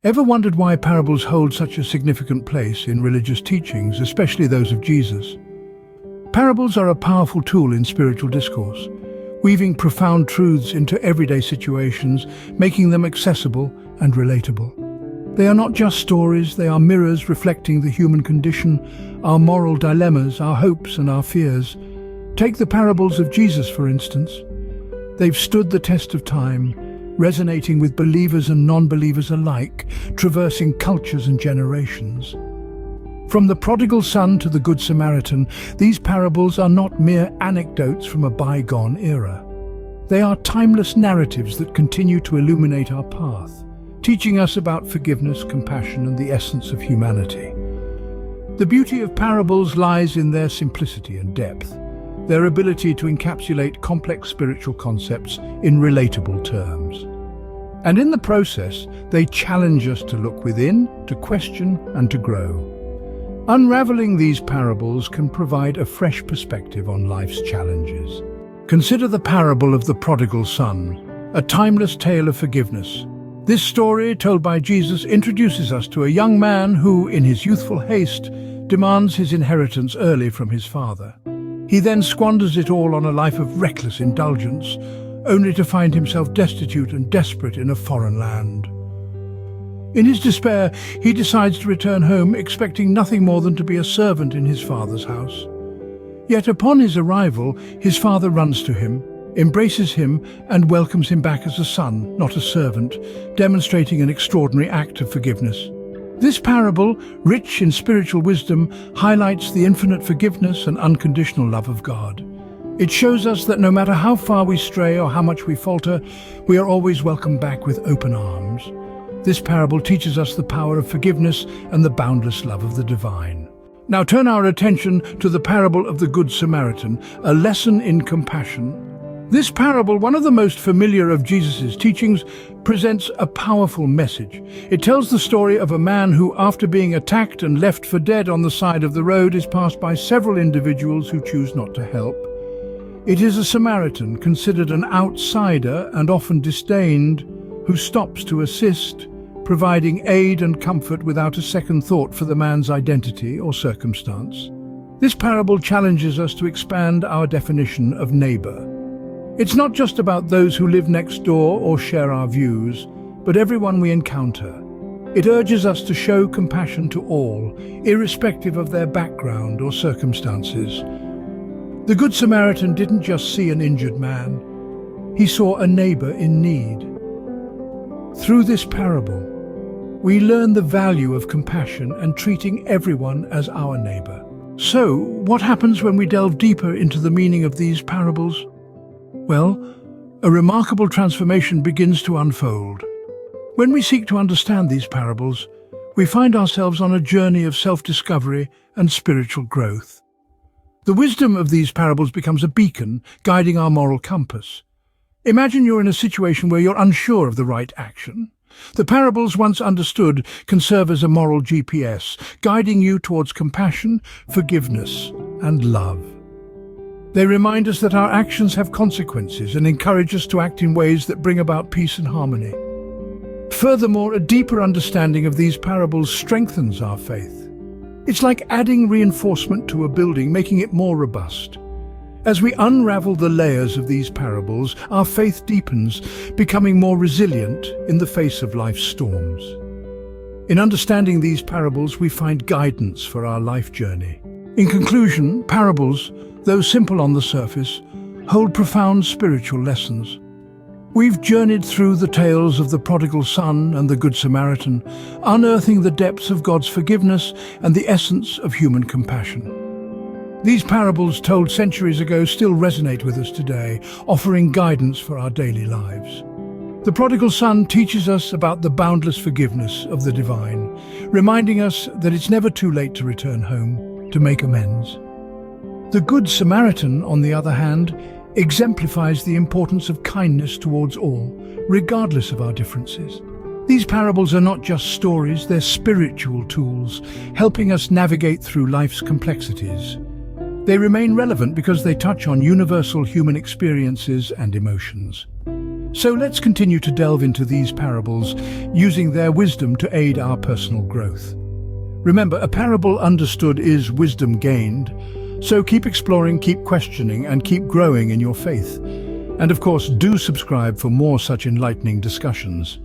Ever wondered why parables hold such a significant place in religious teachings, especially those of Jesus? Parables are a powerful tool in spiritual discourse, weaving profound truths into everyday situations, making them accessible and relatable. They are not just stories, they are mirrors reflecting the human condition, our moral dilemmas, our hopes and our fears. Take the parables of Jesus, for instance. They've stood the test of time, resonating with believers and non-believers alike, traversing cultures and generations. From the prodigal son to the Good Samaritan, these parables are not mere anecdotes from a bygone era. They are timeless narratives that continue to illuminate our path, teaching us about forgiveness, compassion, and the essence of humanity. The beauty of parables lies in their simplicity and depth, their ability to encapsulate complex spiritual concepts in relatable terms. And in the process, they challenge us to look within, to question, and to grow. Unraveling these parables can provide a fresh perspective on life's challenges. Consider the parable of the prodigal son, a timeless tale of forgiveness. This story, told by Jesus, introduces us to a young man who, in his youthful haste, demands his inheritance early from his father. He then squanders it all on a life of reckless indulgence, only to find himself destitute and desperate in a foreign land. In his despair, he decides to return home, expecting nothing more than to be a servant in his father's house. Yet upon his arrival, his father runs to him, embraces him, and welcomes him back as a son, not a servant, demonstrating an extraordinary act of forgiveness. This parable, rich in spiritual wisdom, highlights the infinite forgiveness and unconditional love of God. It shows us that no matter how far we stray or how much we falter, we are always welcomed back with open arms. This parable teaches us the power of forgiveness and the boundless love of the divine. Now turn our attention to the parable of the Good Samaritan, a lesson in compassion. This parable, one of the most familiar of Jesus' teachings, presents a powerful message. It tells the story of a man who, after being attacked and left for dead on the side of the road, is passed by several individuals who choose not to help. It is a Samaritan, considered an outsider and often disdained, who stops to assist, providing aid and comfort without a second thought for the man's identity or circumstance. This parable challenges us to expand our definition of neighbor. It's not just about those who live next door or share our views, but everyone we encounter. It urges us to show compassion to all, irrespective of their background or circumstances. The Good Samaritan didn't just see an injured man, he saw a neighbor in need. Through this parable, we learn the value of compassion and treating everyone as our neighbor. So, what happens when we delve deeper into the meaning of these parables? Well, a remarkable transformation begins to unfold. When we seek to understand these parables, we find ourselves on a journey of self-discovery and spiritual growth. The wisdom of these parables becomes a beacon guiding our moral compass. Imagine you're in a situation where you're unsure of the right action. The parables, once understood, can serve as a moral GPS, guiding you towards compassion, forgiveness, and love. They remind us that our actions have consequences and encourage us to act in ways that bring about peace and harmony. Furthermore, a deeper understanding of these parables strengthens our faith. It's like adding reinforcement to a building, making it more robust. As we unravel the layers of these parables, our faith deepens, becoming more resilient in the face of life's storms. In understanding these parables, we find guidance for our life journey. In conclusion, parables, though simple on the surface, hold profound spiritual lessons. We've journeyed through the tales of the prodigal son and the Good Samaritan, unearthing the depths of God's forgiveness and the essence of human compassion. These parables, told centuries ago, still resonate with us today, offering guidance for our daily lives. The prodigal son teaches us about the boundless forgiveness of the divine, reminding us that it's never too late to return home, to make amends. The Good Samaritan, on the other hand, exemplifies the importance of kindness towards all, regardless of our differences. These parables are not just stories, they're spiritual tools, helping us navigate through life's complexities. They remain relevant because they touch on universal human experiences and emotions. So let's continue to delve into these parables, using their wisdom to aid our personal growth. Remember, a parable understood is wisdom gained, so keep exploring, keep questioning, and keep growing in your faith. And of course, do subscribe for more such enlightening discussions.